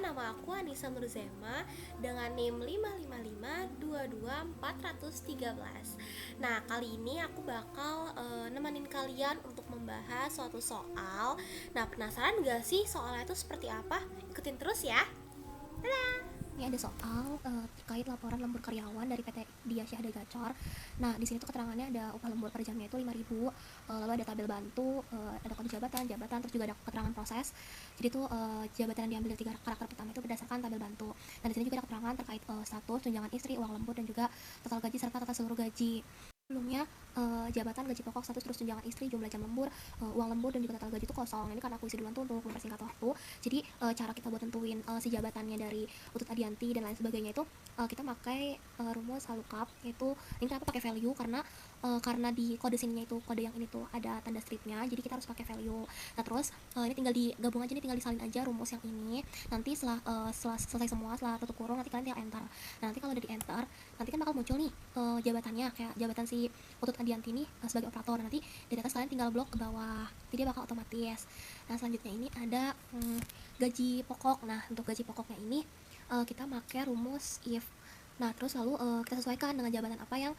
nama aku Anissa Nurzema dengan NIM 555222413. Nah, kali ini aku bakal nemenin kalian untuk membahas suatu soal. Nah, penasaran gak sih soalnya itu seperti apa? Ikutin terus ya. Ini ada soal terkait laporan lembur karyawan dari PT Dia Syahda Gacor. Nah, di sini tuh keterangannya ada upah lembur per jamnya itu 5.000, lalu ada tabel bantu, ada kode jabatan, terus juga ada keterangan proses. Jadi tuh jabatan yang diambil dari 3 karakter pertama itu berdasarkan tabel bantu. Dan di sini juga ada keterangan terkait status, tunjangan istri, uang lembur dan juga total gaji serta total seluruh gaji. Sebelumnya jabatan, gaji pokok, status, terus tunjangan istri, jumlah jam lembur, uang lembur dan juga total gaji itu kosong. Ini karena aku isi duluan tuh untuk mempersingkat waktu. Jadi cara kita buat tentuin si jabatannya dari Utut Adianti dan lain sebagainya itu kita pakai rumus lookup, yaitu ini kenapa pakai value karena di kode sininya itu kode yang ini tuh ada tanda stripnya, jadi kita harus pakai value. Nah terus ini tinggal digabung aja nih, tinggal disalin aja rumus yang ini. Nanti setelah selesai semua, setelah tutup kurung, nanti kalian tinggal enter. Nah, nanti kalau udah di enter, nanti kan bakal muncul nih jabatannya, kayak jabatan si Utut Adianti nih sebagai operator. Nanti dari atas kalian tinggal blok ke bawah, jadi dia bakal otomatis. Nah selanjutnya ini ada gaji pokok. Nah untuk gaji pokoknya ini kita pakai rumus if. Nah terus lalu kita sesuaikan dengan jabatan apa yang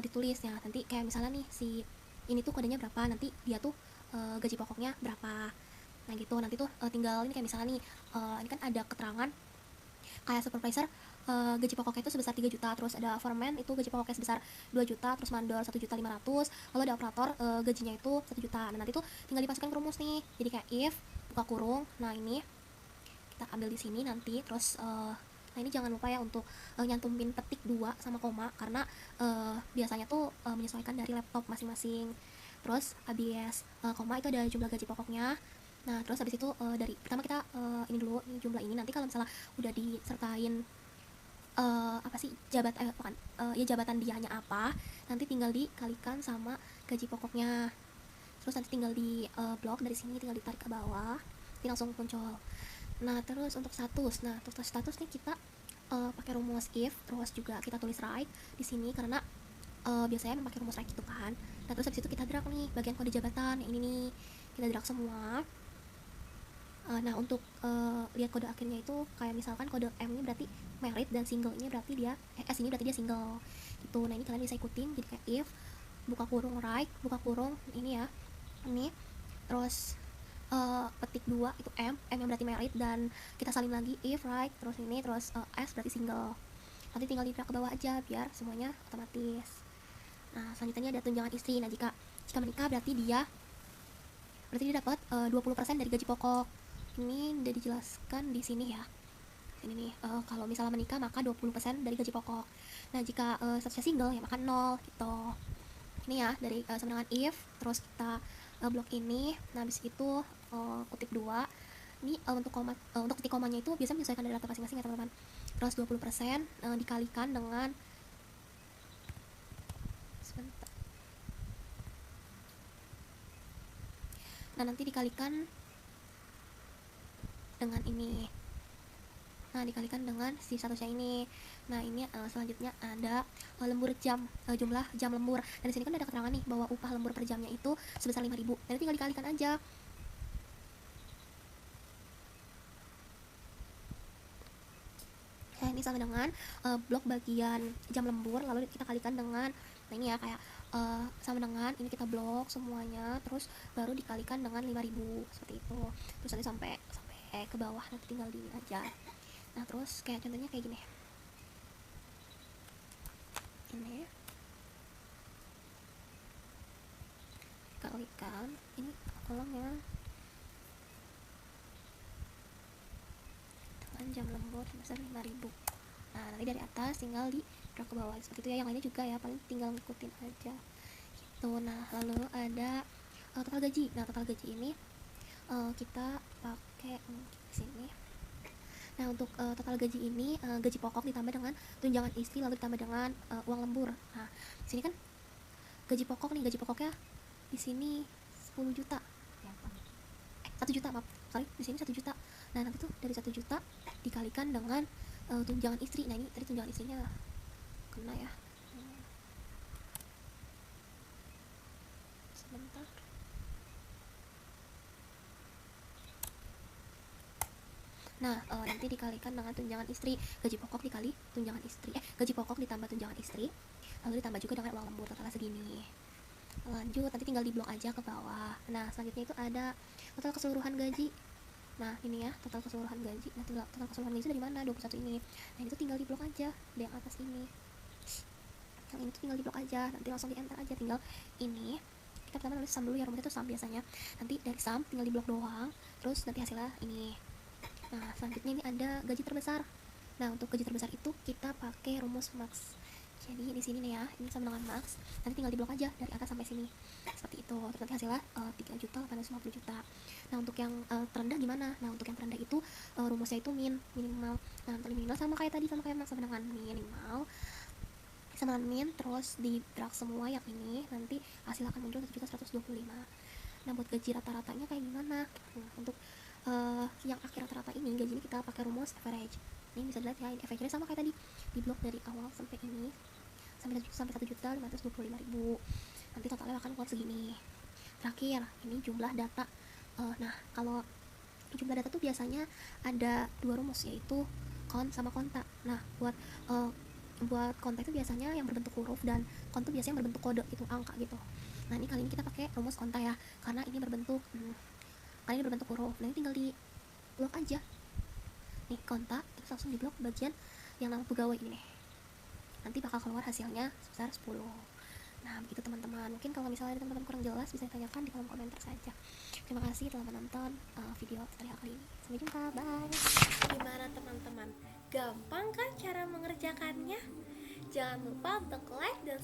ditulis ya. Nanti kayak misalnya nih si ini tuh kodenya berapa, nanti dia tuh gaji pokoknya berapa. Nah gitu, nanti tuh tinggal ini kayak misalnya nih ini kan ada keterangan kayak supervisor gaji pokoknya itu sebesar 3 juta, terus ada foreman itu gaji pokoknya sebesar 2 juta, terus mandor 1.500.000, lalu ada operator gajinya itu 1 juta. Nah nanti tuh tinggal dipasukkan ke rumus nih, jadi kayak if buka kurung. Nah ini kita ambil di sini nanti, terus nah ini jangan lupa ya untuk nyantumin petik 2 sama koma, karena biasanya tuh menyesuaikan dari laptop masing-masing. Terus habis koma itu ada jumlah gaji pokoknya. Nah terus habis itu dari pertama kita ini dulu, ini jumlah ini. Nanti kalau misalnya udah disertain apa sih bukan ya jabatan dianya apa, nanti tinggal dikalikan sama gaji pokoknya. Terus nanti tinggal di blok dari sini, tinggal ditarik ke bawah, ini langsung muncul. Nah terus untuk status, nih kita pakai rumus if, terus juga kita tulis right di sini karena biasanya memakai rumus right gitu kan. Nah terus habis itu kita drag nih bagian kode jabatan yang ini nih, kita drag semua. Nah untuk lihat kode akhirnya itu kayak misalkan kode M ini berarti merit dan single ini berarti dia S ini berarti dia single gitu. Nah ini kalian bisa ikutin, jadi kayak if buka kurung right, buka kurung ini ya, ini terus petik 2 itu M yang berarti merit, dan kita salin lagi if right, terus ini terus S berarti single. Nanti tinggal di drag ke bawah aja biar semuanya otomatis. Nah selanjutnya ada tunjangan istri. Nah jika menikah berarti dia dapat 20% dari gaji pokok. Ini udah dijelaskan di sini ya. Ini nih kalau misalnya menikah maka 20% dari gaji pokok. Nah jika statusnya single ya maka 0 gitu. Ini ya dari sama dengan if, terus kita blok ini. Nah habis itu kutip 2. Ini untuk titik komanya itu biasanya menyesuaikan dari data masing-masing ya teman-teman. Terus 20% dikalikan dengan sebentar. Nah nanti dikalikan dengan ini. Nah dikalikan dengan si statusnya ini. Nah ini selanjutnya ada lembur jam, jumlah jam lembur. Dan di sini kan ada keterangan nih bahwa upah lembur per jamnya itu sebesar 5.000. Nanti tinggal dikalikan aja. Nah ini sama dengan blok bagian jam lembur, lalu kita kalikan dengan, nah ini ya kayak sama dengan ini kita blok semuanya, terus baru dikalikan dengan 5.000 seperti itu. Terus nanti sampai ke bawah, nanti tinggal di aja. Nah terus kayak contohnya kayak gini, ini kalikan ini kolomnya dengan jam lembur sebesar 5.000. Nah nanti dari atas tinggal di drag ke bawah seperti itu ya. Yang lainnya juga ya, paling tinggal ngikutin aja gitu. Nah lalu ada total gaji. Nah total gaji ini kita pakai di sini. Nah untuk total gaji ini gaji pokok ditambah dengan tunjangan istri lalu ditambah dengan uang lembur. Nah di sini kan gaji pokok nih, gaji pokoknya di sini 10 juta. 1 juta, maaf. Sorry, di sini 1 juta. Nah, nanti tuh dari 1 juta dikalikan dengan tunjangan istri. Nah, ini tadi tunjangan istrinya kena ya. Sebentar. Nah, nanti dikalikan dengan tunjangan istri, gaji pokok dikali tunjangan istri, gaji pokok ditambah tunjangan istri, lalu ditambah juga dengan uang lembur totalnya segini. Lanjut, nanti tinggal diblok aja ke bawah. Nah, selanjutnya itu ada total keseluruhan gaji. Nah, ini ya, total keseluruhan gaji. Nah, total keseluruhan gaji itu dari mana? 21 ini. Nah, ini tuh tinggal diblok aja di yang atas ini. Yang ini tuh tinggal diblok aja, nanti langsung di enter aja, tinggal ini. Kita pertama nulis sum dulu ya, rumusnya tuh sum biasanya. Nanti dari sum tinggal diblok doang, terus nanti hasilnya ini. Nah, selanjutnya ini ada gaji terbesar. Nah, untuk gaji terbesar itu kita pakai rumus max. Jadi di sini nih ya, ini sama dengan max. Nanti tinggal diblok aja dari atas sampai sini. Seperti itu. Terus nanti hasilnya 3.850 juta. Nah, untuk yang terendah gimana? Nah, untuk yang terendah itu rumusnya itu minimal. Nah, untuk minimal sama kayak tadi, sama kayak max, sama dengan minimal sama dengan min, terus di drag semua yang ini, nanti hasil akan muncul 1.125. Nah, buat gaji rata-ratanya kayak gimana? Untuk yang akhir rata-rata ini gajinya kita pakai rumus average. Ini bisa dilihat ya, ini average-nya sama kayak tadi, di blok dari awal sampai ini sampai 1.525.000. Nanti totalnya akan keluar segini. Terakhir, ini jumlah data. Nah, kalau jumlah data tuh biasanya ada dua rumus, yaitu count sama konta. Nah, buat konta itu biasanya yang berbentuk huruf, dan count itu biasanya yang berbentuk kode gitu, angka gitu. Nah, ini kali ini kita pakai rumus konta ya, karena ini berbentuk kali ini berbentuk huruf. Nah, ini tinggal di blok aja nih kontak, terus langsung di blok bagian yang nama pegawai ini nih. Nanti bakal keluar hasilnya sebesar 10. Nah, begitu teman-teman. Mungkin kalau misalnya ada teman-teman kurang jelas, bisa ditanyakan di kolom komentar saja. Terima kasih telah menonton video tutorial kali ini. Sampai jumpa, bye. Gimana teman-teman? Gampang kan cara mengerjakannya? Jangan lupa untuk like dan